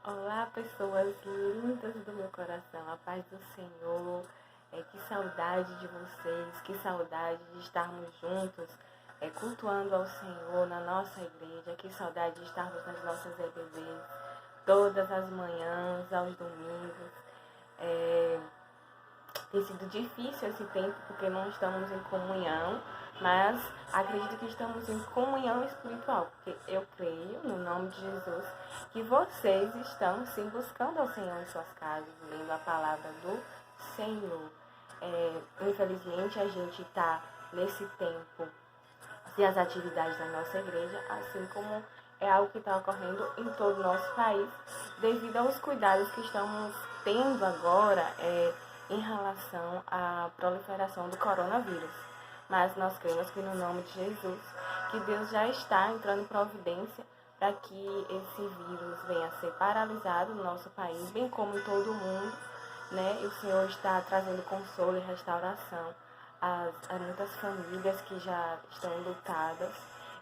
Olá, pessoas lindas do meu coração, a paz do Senhor. Que saudade de vocês, que saudade de estarmos juntos, cultuando ao Senhor na nossa igreja, que saudade de estarmos nas nossas EBDs, todas as manhãs, aos domingos. É, Tem sido difícil esse tempo porque não estamos em comunhão, mas acredito que estamos em comunhão espiritual, porque eu creio, no nome de Jesus, que vocês estão sim buscando ao Senhor em suas casas, lendo a palavra do Senhor. Infelizmente a gente está nesse tempo e as atividades da nossa igreja, assim como é algo que está ocorrendo em todo o nosso país, devido aos cuidados que estamos tendo agora em relação à proliferação do coronavírus. Mas nós cremos que no nome de Jesus, que Deus já está entrando em providência para que esse vírus venha a ser paralisado no nosso país, bem como em todo o mundo, né? E o Senhor está trazendo consolo e restauração a muitas famílias que já estão lutadas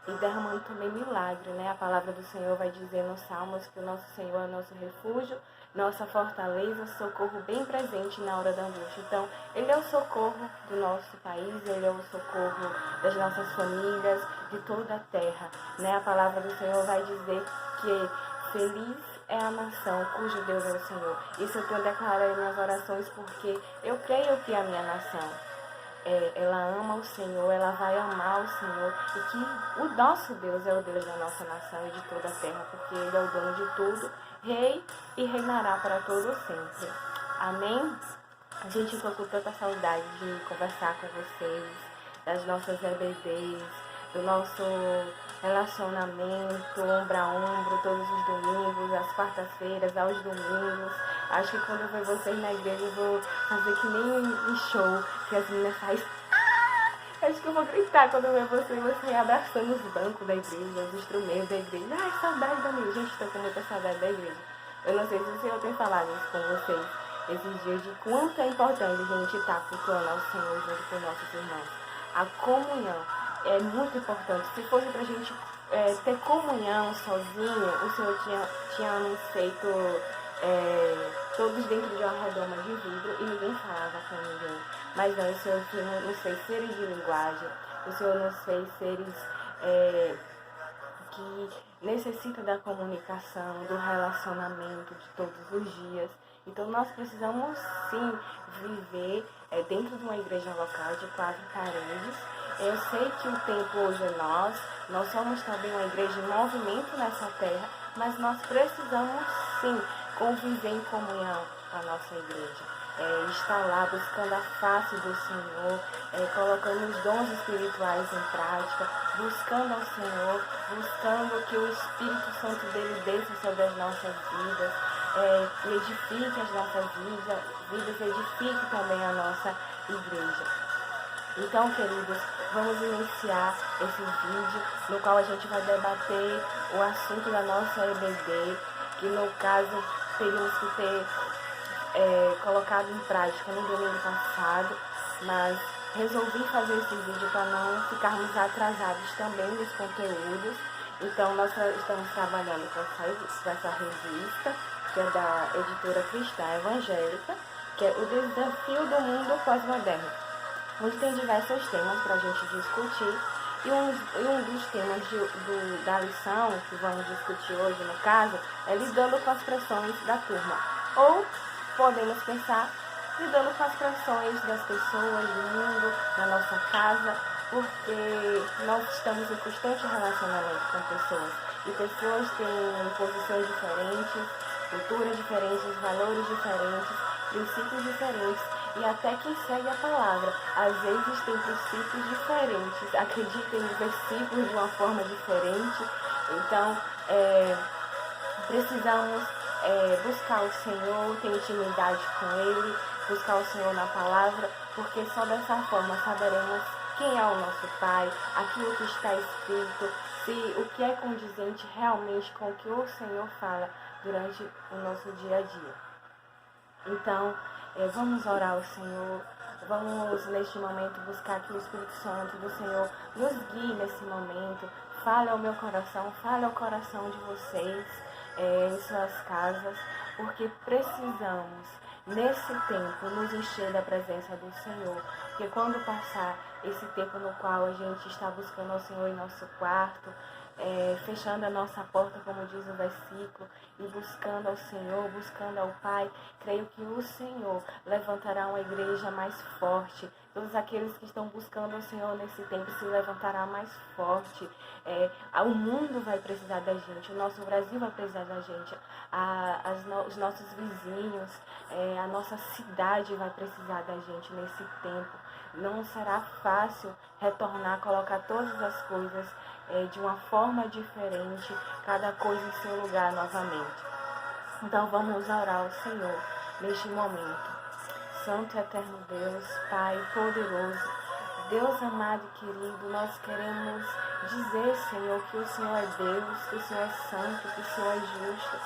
e derramando também milagre, né? A palavra do Senhor vai dizer nos Salmos que o nosso Senhor é nosso refúgio, nossa fortaleza, socorro bem presente na hora da angústia. Então, Ele é o socorro do nosso país, Ele é o socorro das nossas famílias, de toda a terra, né? A palavra do Senhor vai dizer que feliz é a nação cujo Deus é o Senhor. Isso eu tenho declarado em minhas orações porque eu creio que a minha nação, ela ama o Senhor, ela vai amar o Senhor e que o nosso Deus é o Deus da nossa nação e de toda a terra, porque Ele é o dono de tudo, Rei e reinará para todo sempre. Amém? A gente ficou com tanta saudade de conversar com vocês, das nossas EBDs, do nosso relacionamento ombro a ombro, todos os domingos, às quartas-feiras, aos domingos. Acho que quando eu ver vocês na igreja eu vou fazer que nem um show, que as meninas fazem. Acho que eu vou gritar quando eu ver você abraçando os bancos da igreja, os instrumentos da igreja. Ai, saudade da minha. Gente, estou com muita saudade da igreja. Eu não sei se o Senhor tem falado isso com vocês esses dias, de quanto é importante a gente estar cultuando ao Senhor junto com nossos irmãos. A comunhão é muito importante. Se fosse pra gente ter comunhão sozinho, o Senhor tinha nos feito todos dentro de uma redoma de vidro e ninguém falava com ninguém. Mas não, o Senhor nos fez seres de linguagem, o Senhor nos fez seres que necessitam da comunicação, do relacionamento de todos os dias. Então nós precisamos sim viver dentro de uma igreja local de 4 paredes. Eu sei que o tempo hoje é nós somos também uma igreja em movimento nessa terra, mas nós precisamos sim conviver em comunhão com a nossa igreja. Estar lá buscando a face do Senhor, colocando os dons espirituais em prática, buscando ao Senhor, buscando que o Espírito Santo dele desça sobre as nossas vidas, e edifique as nossas vidas, edifique também a nossa igreja. Então, queridos, vamos iniciar esse vídeo no qual a gente vai debater o assunto da nossa EBD, que no caso teríamos que ter colocado em prática no domingo passado, mas resolvi fazer esse vídeo para não ficarmos atrasados também nos conteúdos. Então nós estamos trabalhando com essa revista, que é da editora Cristã Evangélica, que é o Desafio do Mundo Pós-Moderno, onde tem diversos temas para a gente discutir. E um dos temas da lição que vamos discutir hoje, no caso, é lidando com as pressões da turma. Ou podemos pensar lidando com as pressões das pessoas, do mundo, da nossa casa, porque nós estamos em constante relacionamento com pessoas. E pessoas têm posições diferentes, culturas diferentes, valores diferentes, princípios diferentes. E até quem segue a palavra, às vezes tem princípios diferentes, acredita em versículos de uma forma diferente. Então, precisamos buscar o Senhor, ter intimidade com Ele, buscar o Senhor na palavra, porque só dessa forma saberemos quem é o nosso Pai, aquilo que está escrito, se o que é condizente realmente com o que o Senhor fala durante o nosso dia a dia. Então, vamos orar ao Senhor, vamos neste momento buscar que o Espírito Santo do Senhor nos guie nesse momento, fale ao meu coração, fale ao coração de vocês, em suas casas, porque precisamos, nesse tempo, nos encher da presença do Senhor. Porque quando passar esse tempo no qual a gente está buscando ao Senhor em nosso quarto, fechando a nossa porta, como diz o versículo, e buscando ao Senhor, buscando ao Pai, creio que o Senhor levantará uma igreja mais forte. Todos aqueles que estão buscando ao Senhor nesse tempo se levantará mais forte. O mundo vai precisar da gente, o nosso Brasil vai precisar da gente, os nossos vizinhos, a nossa cidade vai precisar da gente nesse tempo. Não será fácil retornar, colocar todas as coisas de uma forma diferente, cada coisa em seu lugar novamente. Então vamos orar ao Senhor neste momento. Santo e eterno Deus, Pai poderoso, Deus amado e querido, nós queremos dizer, Senhor, que o Senhor é Deus, que o Senhor é santo, que o Senhor é justo.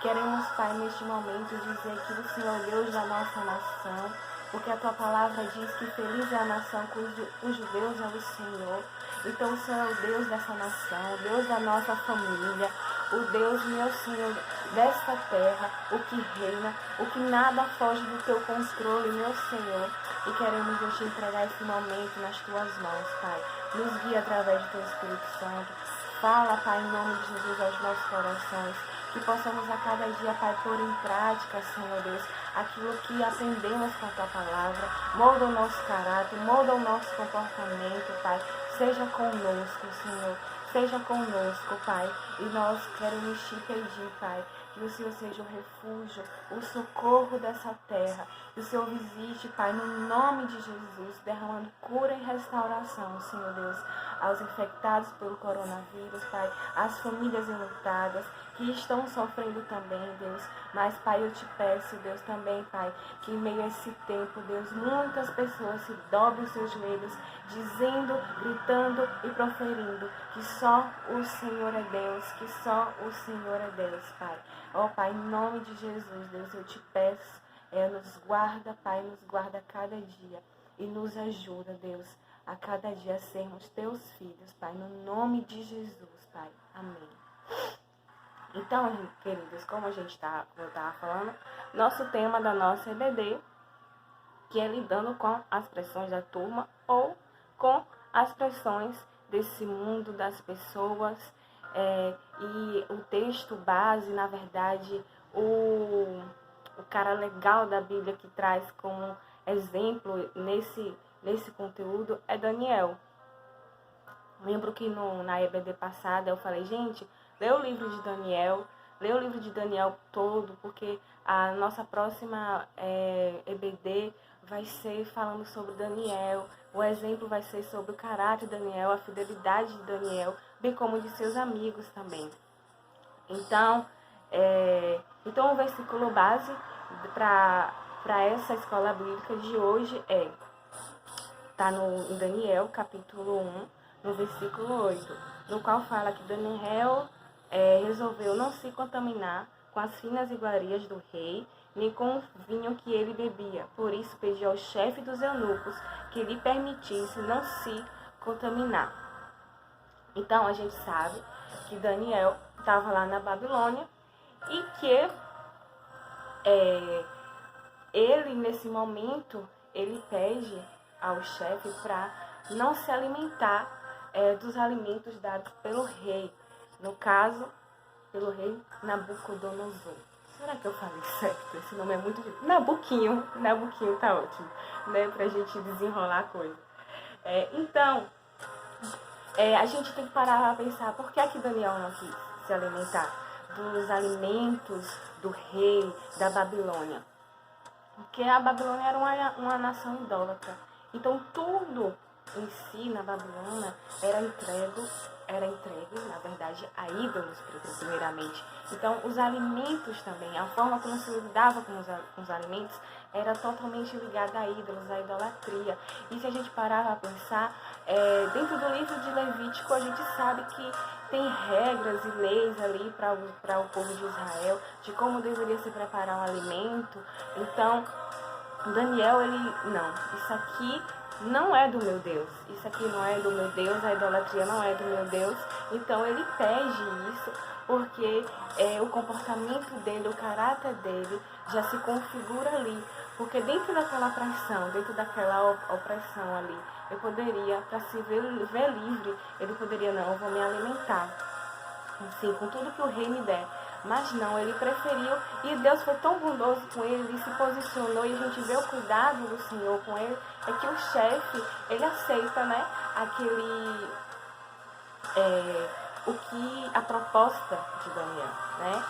Queremos, Pai, neste momento dizer que o Senhor é Deus da nossa nação, porque a Tua palavra diz que feliz é a nação cujo Deus é o Senhor. Então o Senhor é o Deus dessa nação, o Deus da nossa família, o Deus, meu Senhor, desta terra, o que reina, o que nada foge do Teu controle, meu Senhor. E queremos Deus te entregar esse momento nas Tuas mãos, Pai. Nos guia através do Teu Espírito Santo. Fala, Pai, em nome de Jesus aos nossos corações. Que possamos a cada dia, Pai, pôr em prática, Senhor Deus, aquilo que aprendemos com a Tua palavra. Molda o nosso caráter, molda o nosso comportamento, Pai. Seja conosco, Senhor. Seja conosco, Pai. E nós queremos te pedir, Pai, que o Senhor seja o refúgio, o socorro dessa terra. Que o Senhor visite, Pai, no nome de Jesus, derramando cura e restauração, Senhor Deus, aos infectados pelo coronavírus, Pai, às famílias enlutadas, que estão sofrendo também, Deus. Mas, Pai, eu te peço, Deus, também, Pai, que em meio a esse tempo, Deus, muitas pessoas se dobrem os seus joelhos, dizendo, gritando e proferindo que só o Senhor é Deus, que só o Senhor é Deus, Pai. Ó, Pai, em nome de Jesus, Deus, eu te peço, nos guarda, Pai, nos guarda cada dia e nos ajuda, Deus, a cada dia a sermos teus filhos, Pai, no nome de Jesus, Pai. Amém. Então, queridos, como eu estava falando, nosso tema da nossa EBD, que é lidando com as pressões da turma ou com as pressões desse mundo, das pessoas, e o texto base, na verdade, o cara legal da Bíblia que traz como exemplo nesse conteúdo é Daniel. Lembro que na EBD passada eu falei, gente, lê o livro de Daniel, lê o livro de Daniel todo, porque a nossa próxima EBD vai ser falando sobre Daniel, o exemplo vai ser sobre o caráter de Daniel, a fidelidade de Daniel, bem como de seus amigos também. Então o versículo base para essa escola bíblica de hoje está em Daniel, capítulo 1, no versículo 8, no qual fala que Daniel resolveu não se contaminar com as finas iguarias do rei, nem com o vinho que ele bebia. Por isso pediu ao chefe dos eunucos que lhe permitisse não se contaminar. Então a gente sabe que Daniel estava lá na Babilônia e que ele, nesse momento, ele pede ao chefe para não se alimentar dos alimentos dados pelo rei. No caso, pelo rei Nabucodonosor. Será que eu falei certo? Esse nome é muito difícil. Nabuquinho tá ótimo, né? Pra gente desenrolar a coisa. Então, a gente tem que parar pra pensar por que é que Daniel não quis se alimentar dos alimentos do rei da Babilônia. Porque a Babilônia era uma nação idólatra. Então, tudo em si, na Babilônia, era entregue, na verdade, a ídolos, primeiramente. Então, os alimentos também, a forma como se lidava com os alimentos, era totalmente ligada a ídolos, a idolatria. E se a gente parar para pensar, dentro do livro de Levítico, a gente sabe que tem regras e leis ali para o povo de Israel, de como deveria se preparar um alimento. Então, Daniel, não, isso aqui não é do meu Deus, isso aqui não é do meu Deus, a idolatria não é do meu Deus. Então ele pede isso porque o comportamento dele, o caráter dele já se configura ali. Porque dentro daquela pressão, dentro daquela opressão ali, eu poderia, para se ver livre, ele poderia, não, eu vou me alimentar, assim, com tudo que o rei me der. Mas não, ele preferiu, e Deus foi tão bondoso com ele, ele se posicionou, e a gente vê o cuidado do Senhor com ele, é que o chefe, ele aceita, né, a proposta de Daniel, né?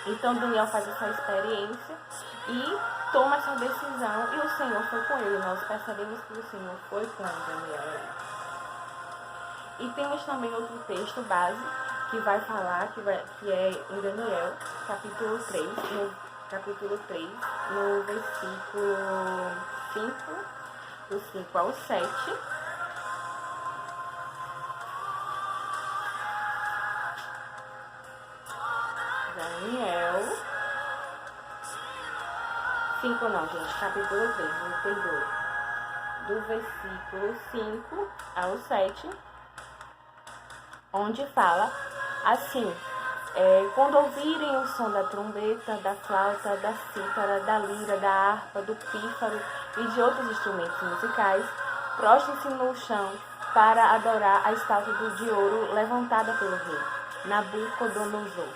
Então Daniel faz essa experiência e toma essa decisão, e o Senhor foi com ele. Nós percebemos que o Senhor foi com Daniel. E temos também outro texto base que vai falar, que é em Daniel, capítulo 3, no versículo 5, do 5 ao 7. Daniel 5 não, gente, capítulo 3, me perdoe. Do versículo 5 ao 7, onde fala assim: quando ouvirem o som da trombeta, da flauta, da cítara, da lira, da harpa, do pífaro e de outros instrumentos musicais, prostrem-se no chão para adorar a estátua de ouro levantada pelo rei Nabucodonosor.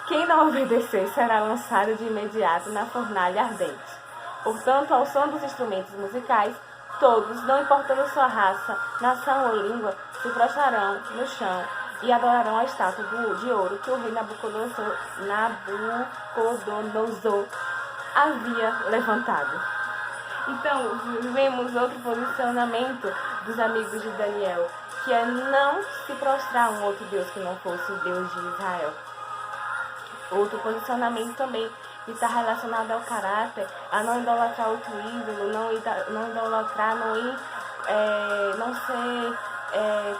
Quem não obedecer será lançado de imediato na fornalha ardente. Portanto, ao som dos instrumentos musicais, todos, não importando sua raça, nação ou língua, se prostrarão no chão e adorarão a estátua de ouro que o rei Nabucodonosor havia levantado. Então, vemos outro posicionamento dos amigos de Daniel, que é não se prostrar a um outro Deus que não fosse o Deus de Israel. Outro posicionamento também que está relacionado ao caráter, a não idolatrar outro ídolo, não idolatrar, não ser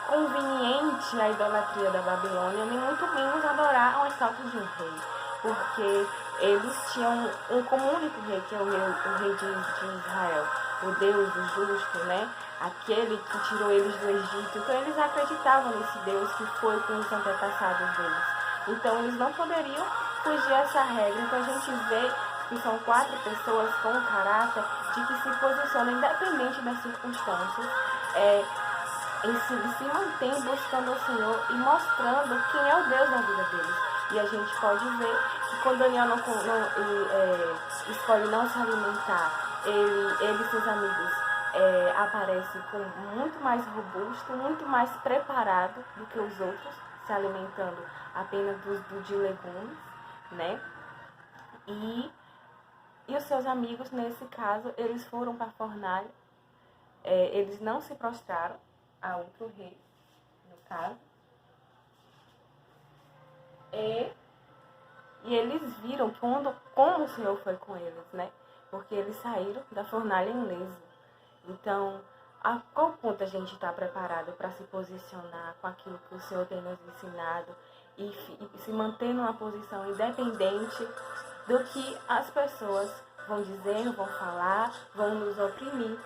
conveniente a idolatria da Babilônia, nem muito menos adorar uma estátua de um rei, porque eles tinham como único rei, que é o rei de Israel, o Deus, o justo, né? Aquele que tirou eles do Egito. Então eles acreditavam nesse Deus que foi com os antepassados deles. Então eles não poderiam fugir a essa regra. Então a gente vê que são 4 pessoas com caráter de que se posicionam independente das circunstâncias, se mantém buscando o Senhor e mostrando quem é o Deus na vida deles. E a gente pode ver que quando Daniel escolhe não se alimentar, ele e seus amigos aparecem muito mais robusto, muito mais preparado do que os outros, se alimentando apenas de legumes, né? E os seus amigos, nesse caso, eles foram para a fornalha, eles não se prostraram a outro rei, no caso, e eles viram como o Senhor foi com eles, né? Porque eles saíram da fornalha ileso. Então, a qual ponto a gente está preparado para se posicionar com aquilo que o Senhor tem nos ensinado e se manter numa posição independente do que as pessoas vão dizer, vão falar, vão nos oprimir.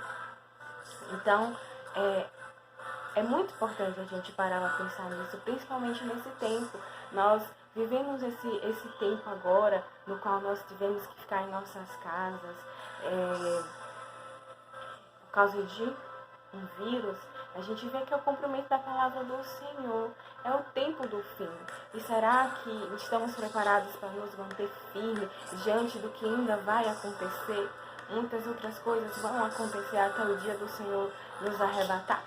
Então, é muito importante a gente parar para pensar nisso, principalmente nesse tempo. Nós vivemos esse tempo agora, no qual nós tivemos que ficar em nossas casas, por causa de um vírus. A gente vê que é o cumprimento da palavra do Senhor, é o tempo do fim. E será que estamos preparados para nos manter firmes diante do que ainda vai acontecer? Muitas outras coisas vão acontecer até o dia do Senhor nos arrebatar.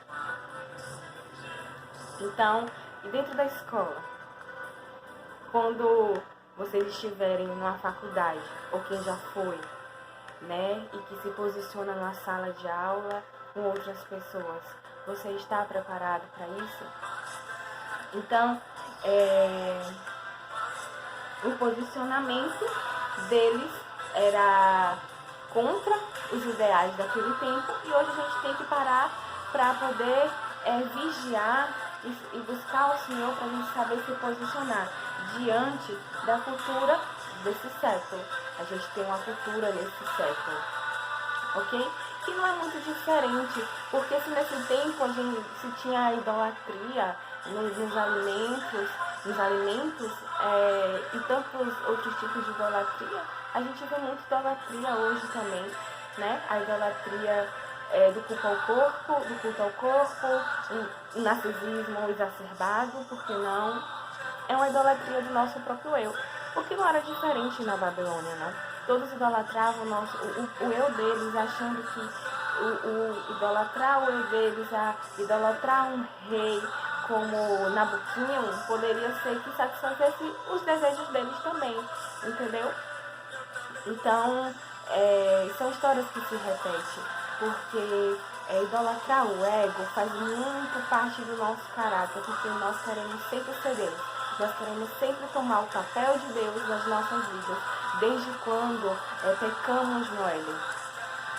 Então, e dentro da escola, quando vocês estiverem numa faculdade, ou quem já foi, né, e que se posiciona numa sala de aula com outras pessoas, você está preparado para isso? Então, o posicionamento deles era contra os ideais daquele tempo, e hoje a gente tem que parar para poder vigiar e buscar o Senhor para a gente saber se posicionar diante da cultura desse século. A gente tem uma cultura nesse século, ok? que não é muito diferente, porque se nesse tempo a gente se tinha a idolatria nos alimentos e tantos outros tipos de idolatria, a gente vê muito idolatria hoje também, né? A idolatria do culto ao corpo, um narcisismo exacerbado, porque não? É uma idolatria do nosso próprio eu. O que não era diferente na Babilônia, não? Todos idolatravam o eu deles, achando que idolatrar o eu deles, idolatrar um rei como Nabuquim poderia ser que satisfazesse os desejos deles também, entendeu? Então, são histórias que se repetem, porque idolatrar o ego faz muito parte do nosso caráter, porque nós queremos sempre ser Deus, nós queremos sempre tomar o papel de Deus nas nossas vidas, desde quando pecamos no Éden,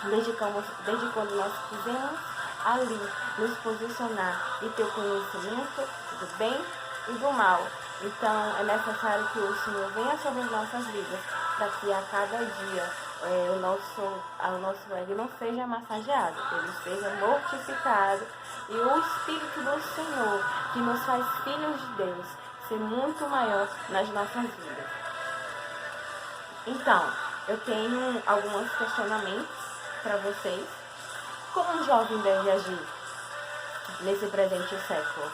desde quando nós quisemos ali nos posicionar e ter o conhecimento do bem e do mal. Então é necessário que o Senhor venha sobre as nossas vidas, para que a cada dia o nosso ego não seja massageado, ele seja mortificado, e o Espírito do Senhor, que nos faz filhos de Deus, ser muito maior nas nossas vidas. Então, eu tenho alguns questionamentos para vocês. Como um jovem deve agir nesse presente século?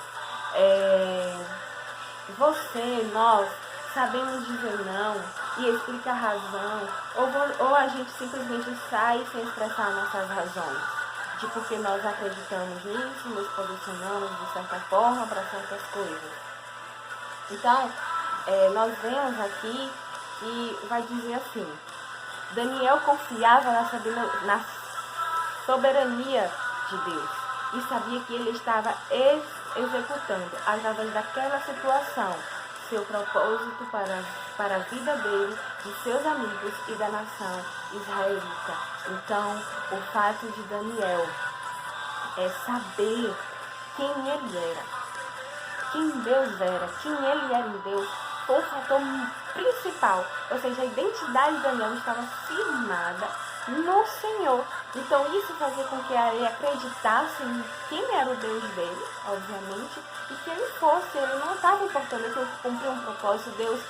Nós sabemos dizer não e explicar a razão, ou a gente simplesmente sai sem expressar nossas razões, de porque nós acreditamos nisso, nos posicionamos de certa forma para certas coisas. Então, nós vemos aqui que vai dizer assim: Daniel confiava na soberania de Deus e sabia que ele estava executando, através daquela situação, seu propósito para a vida dele, de seus amigos e da nação israelita. Então, o fato de Daniel saber quem ele era, quem Deus era, quem ele era em Deus, foi o fator principal. Ou seja, a identidade de Daniel estava firmada no Senhor. Então isso fazia com que ele acreditasse em quem era o Deus dele, obviamente, e que ele não estava importando, que eu cumpri um propósito. Deus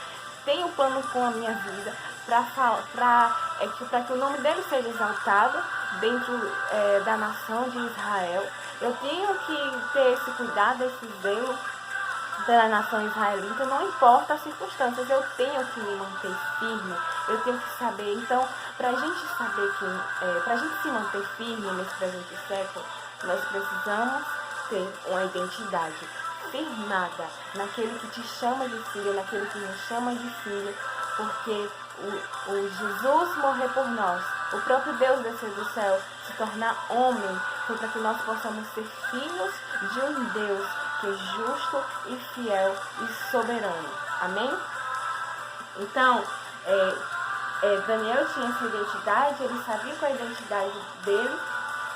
tem um plano com a minha vida para que o nome dele seja exaltado dentro da nação de Israel. Eu tenho que ter esse cuidado, esse zelo pela nação israelita, não importa as circunstâncias, eu tenho que me manter firme, eu tenho que saber. Então, para a gente saber para a gente se manter firme nesse presente século, nós precisamos ter uma identidade firmada naquele que te chama de filho, naquele que nos chama de filho, porque o Jesus morrer por nós, o próprio Deus descer do céu, se tornar homem, foi para que nós possamos ser filhos de um Deus que é justo e fiel e soberano. Amém? Então, Daniel tinha essa identidade, ele sabia qual a identidade dele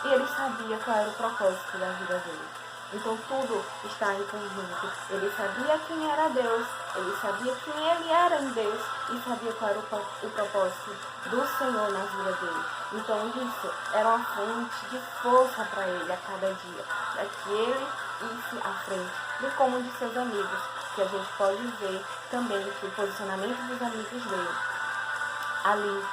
e ele sabia qual era o propósito da vida dele. Então tudo está em conjunto. Ele sabia quem era Deus, ele sabia quem ele era em Deus e sabia qual era o propósito do Senhor na vida dele. Então isso era uma fonte de força para ele a cada dia, para que ele isse à frente, bem como de seus amigos, que a gente pode ver também que o posicionamento dos amigos dele ali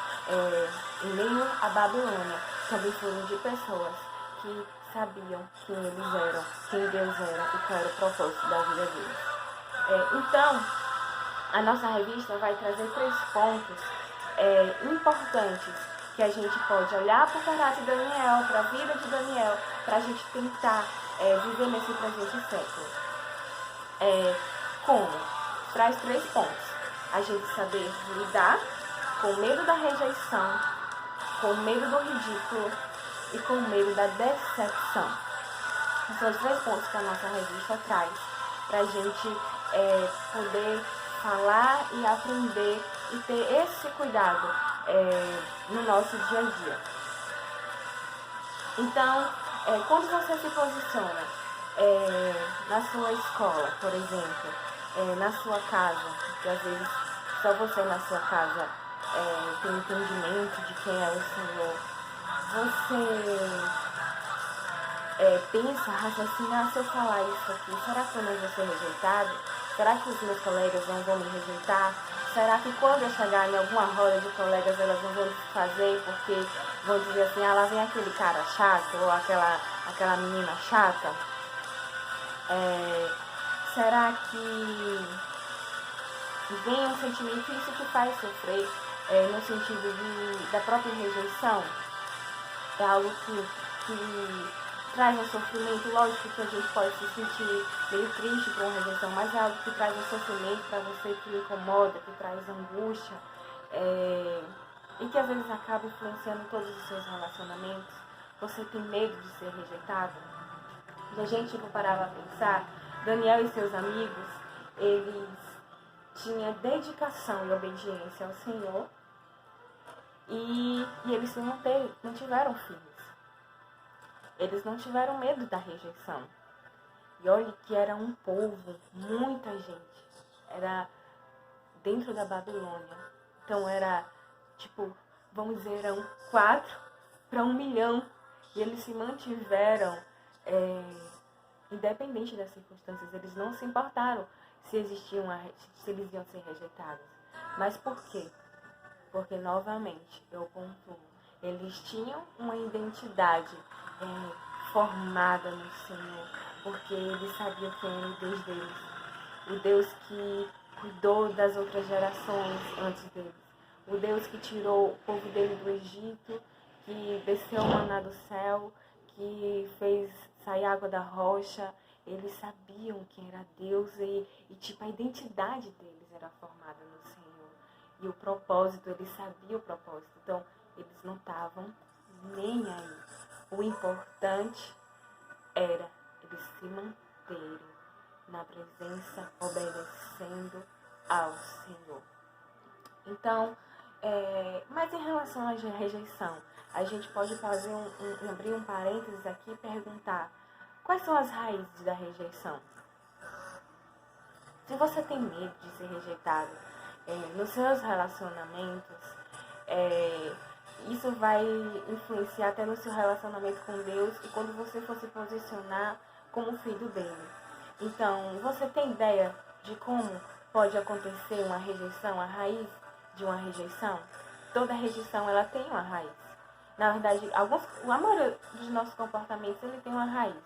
em meio à Babilônia também foram de pessoas que sabiam quem eles eram, quem Deus era e qual era o propósito da vida deles. Então, a nossa revista vai trazer 3 pontos importantes que a gente pode olhar para o caráter de Daniel, para a vida de Daniel, para a gente tentar viver nesse presente século. Como? Traz 3 pontos. A gente saber lidar com medo da rejeição, com medo do ridículo e com medo da decepção. Esses são os 3 pontos que a nossa revista traz para a gente poder falar e aprender e ter esse cuidado no nosso dia a dia. Então, quando você se posiciona na sua escola, por exemplo, na sua casa, que às vezes só você na sua casa tem entendimento de quem é o Senhor, você pensa, raciocina, se eu falar isso aqui, será que eu não vou ser rejeitado? Será que os meus colegas não vão me rejeitar? Será que quando eu chegar em alguma roda de colegas elas não vão me fazer porque vão dizer assim, ah, lá vem aquele cara chato ou aquela menina chata? Será que vem um sentimento, isso que faz sofrer, no sentido da própria rejeição? É algo que traz um sofrimento. Lógico que a gente pode se sentir meio triste por uma rejeição, mas é algo que traz um sofrimento para você, que incomoda, que traz angústia, e que às vezes acaba influenciando todos os seus relacionamentos. Você tem medo de ser rejeitado? E a gente parava a pensar, Daniel e seus amigos, eles tinham dedicação e obediência ao Senhor, e eles se mantiveram firmes. Eles não tiveram medo da rejeição. E olha que era um povo, muita gente. Era dentro da Babilônia. Então era, vamos dizer, eram 4 para 1 milhão. E eles se mantiveram, independente das circunstâncias. Eles não se importaram se eles iam ser rejeitados. Mas por quê? Porque, novamente, eu pontuo, eles tinham uma identidade formada no Senhor, porque eles sabiam quem era o Deus deles, o Deus que cuidou das outras gerações antes deles, o Deus que tirou o povo dele do Egito, que desceu o maná do céu, que fez sair água da rocha. Eles sabiam quem era Deus e a identidade deles era formada no Senhor. E o propósito, eles sabiam o propósito. Então, eles não estavam nem aí. O importante era eles se manterem na presença, obedecendo ao Senhor. Então, mas em relação à rejeição, a gente pode fazer abrir um parênteses aqui e perguntar: quais são as raízes da rejeição? Se você tem medo de ser rejeitado nos seus relacionamentos, isso vai influenciar até no seu relacionamento com Deus e quando você for se posicionar como filho dele. Então, você tem ideia de como pode acontecer uma rejeição, a raiz de uma rejeição? Toda rejeição, ela tem uma raiz. Na verdade, a maioria dos nossos comportamentos, ele tem uma raiz.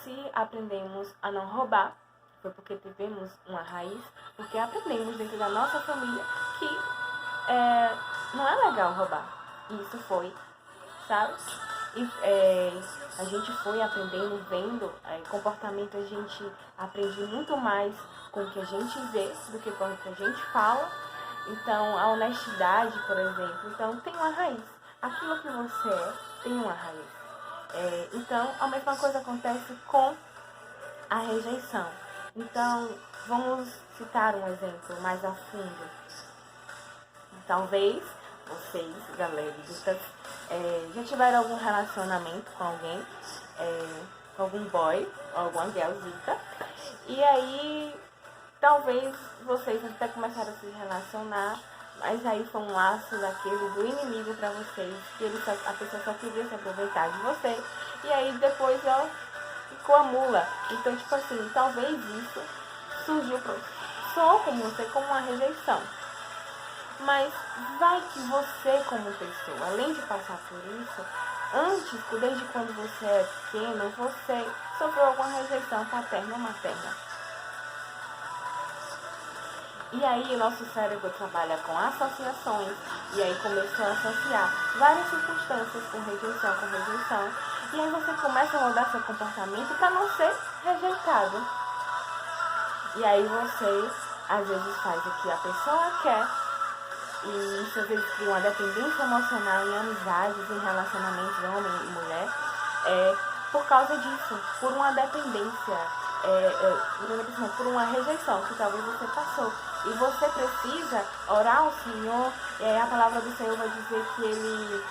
Se aprendemos a não roubar, foi porque tivemos uma raiz, porque aprendemos dentro da nossa família que não é legal roubar. E isso foi, sabe? A gente foi aprendendo, vendo comportamento, a gente aprende muito mais com o que a gente vê do que com o que a gente fala. Então, a honestidade, por exemplo, então tem uma raiz. Aquilo que você tem uma raiz. Então, a mesma coisa acontece com a rejeição. Então, vamos citar um exemplo mais a fundo. Talvez vocês, galeritas, já tiveram algum relacionamento com alguém, com algum boy, ou alguma girlzita, e aí talvez vocês até começaram a se relacionar, mas aí foi um laço daquele do inimigo para vocês, que a pessoa só queria se aproveitar de você, e aí depois ficou a mula. Então, assim, talvez isso surgiu só como você, como uma rejeição. Mas vai que você, como pessoa, além de passar por isso, antes, desde quando você é pequeno, você sofreu alguma rejeição paterna ou materna. E aí o nosso cérebro trabalha com associações, e aí começou a associar várias circunstâncias com rejeição, e aí você começa a mudar seu comportamento para não ser rejeitado. E aí você, às vezes, faz o que a pessoa quer, e isso às vezes cria uma dependência emocional em amizades, em relacionamentos de homem e mulher, por causa disso, por uma dependência, por uma rejeição que talvez você passou. E você precisa orar ao Senhor, a palavra do Senhor vai dizer que Ele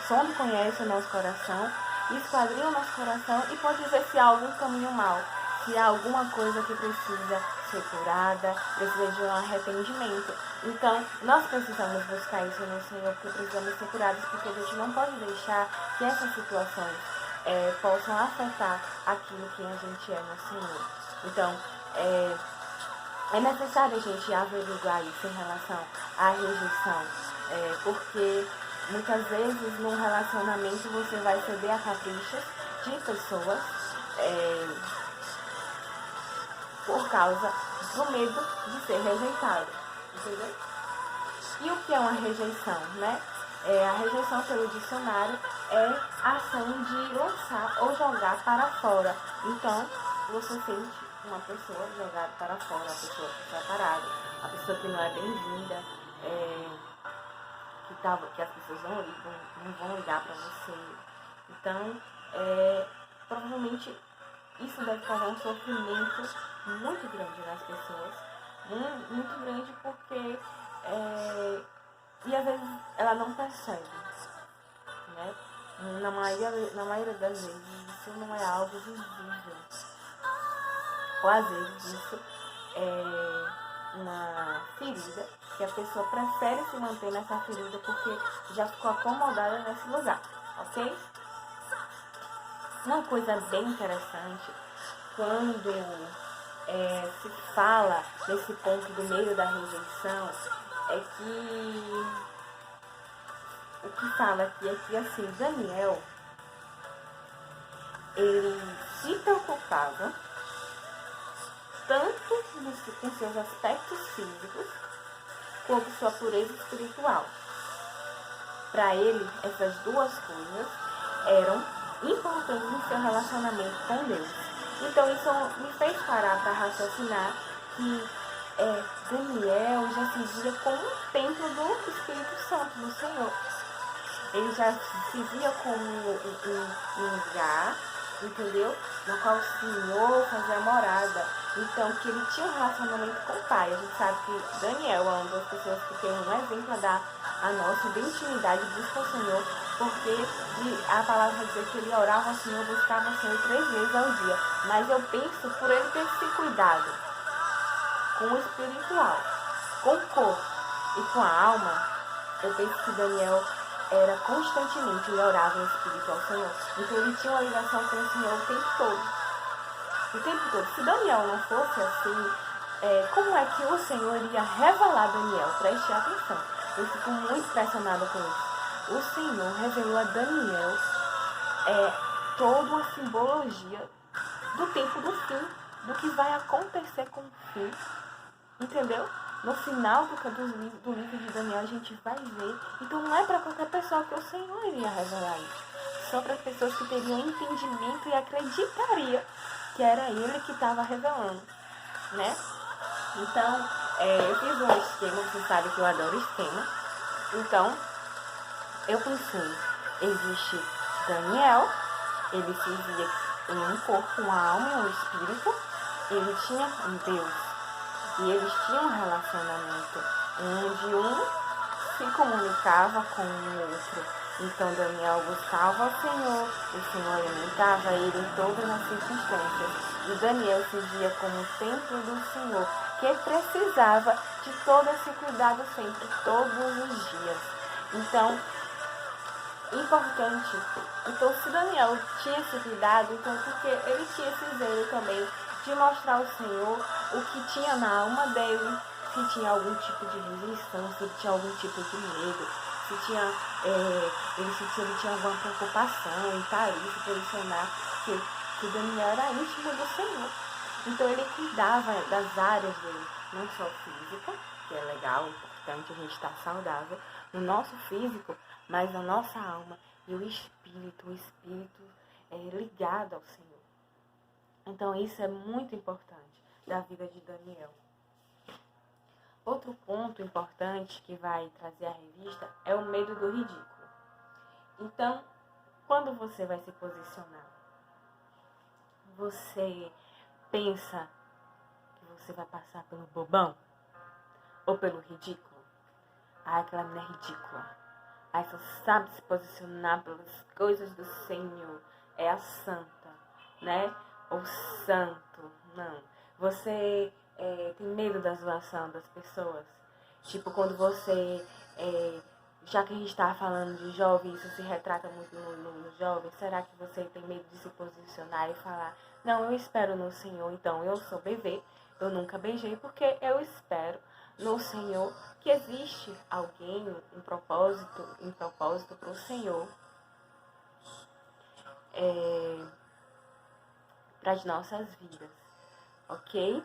sonda e conhece o nosso coração, esquadrinha o nosso coração e pode dizer se há algum caminho mau, que há alguma coisa que precisa ser curada, precisa de um arrependimento. Então, nós precisamos buscar isso no Senhor, porque precisamos ser curados, porque a gente não pode deixar que essas situações possam afetar aquilo que a gente é no Senhor. Então, é necessário a gente averiguar isso em relação à rejeição, porque muitas vezes num relacionamento você vai ceder a caprichos de pessoas por causa do medo de ser rejeitado, entendeu? E o que é uma rejeição, né? A rejeição pelo dicionário é a ação de lançar ou jogar para fora. Então, você sente uma pessoa jogada para fora, a pessoa que está parada, a pessoa que não é bem-vinda, que as pessoas não vão ligar para você. Então, provavelmente isso deve causar um sofrimento muito grande nas pessoas, muito grande porque e às vezes ela não percebe, né? Na maioria das vezes isso não é algo visível, ou às vezes isso é uma ferida que a pessoa prefere se manter nessa ferida porque já ficou acomodada nesse lugar, ok? Uma coisa bem interessante quando se fala nesse ponto do meio da rejeição é que o que fala aqui é que assim, Daniel ele se preocupava tanto com seus aspectos físicos quanto sua pureza espiritual. Para ele, essas duas coisas eram importantes no seu relacionamento com Deus. Então isso me fez parar para raciocinar que Daniel já se via como um templo do Espírito Santo do Senhor. Ele já se via como um lugar, entendeu? No qual o Senhor fazia morada. Então, que ele tinha um relacionamento com o Pai. A gente sabe que Daniel é uma das pessoas que tem um exemplo a dar a nossa de intimidade, busca o Senhor, porque a palavra vai dizer que ele orava ao Senhor, buscava o Senhor 3 vezes ao dia. Mas eu penso, por ele ter se cuidado com o espiritual, com o corpo e com a alma, eu penso que Daniel era constantemente, ele orava em espírito ao Senhor. Então ele tinha uma ligação com o Senhor o tempo todo. O tempo todo. Se Daniel não fosse assim, como é que o Senhor iria revelar Daniel? Preste atenção. Eu fico muito impressionada com isso. O Senhor revelou a Daniel toda uma simbologia do tempo do fim, do que vai acontecer com o fim. Entendeu? No final do livro de Daniel a gente vai ver. Então não é para qualquer pessoa que o Senhor iria revelar isso. Só para as pessoas que teriam entendimento e acreditariam que era ele que estava revelando, né? Então, eu fiz um esquema, você sabe que eu adoro esquema. Então, eu pensei, existe Daniel, ele se via em um corpo, uma alma e um espírito. Ele tinha um Deus. E eles tinham um relacionamento onde um se comunicava com o outro. Então Daniel buscava o Senhor alimentava ele em todas as circunstâncias. E Daniel se via como o templo do Senhor, que precisava de todo esse cuidado sempre, todos os dias. Então, importante. Então, se Daniel tinha esse cuidado, então porque ele tinha esse zelo também de mostrar ao Senhor o que tinha na alma dele, se tinha algum tipo de resistência, se tinha algum tipo de medo, se tinha, ele tinha alguma preocupação em estar ali, se posicionar, que Daniel era íntimo do Senhor. Então ele cuidava das áreas dele, não só física, que é legal, importante a gente estar saudável, no nosso físico, mas na nossa alma e o espírito é ligado ao Senhor. Então isso é muito importante da vida de Daniel. Outro ponto importante que vai trazer a revista é o medo do ridículo. Então, quando você vai se posicionar, você pensa que você vai passar pelo bobão ou pelo ridículo? Aquela menina é ridícula. Só sabe se posicionar pelas coisas do Senhor. É a santa, né? Ou santo, Não. Você tem medo da zoação das pessoas? Tipo, quando você, já que a gente está falando de jovem, isso se retrata muito no jovem, será que você tem medo de se posicionar e falar, não, eu espero no Senhor, então eu sou bebê, eu nunca beijei, porque eu espero no Senhor que existe alguém, um propósito para o Senhor, para as nossas vidas, ok?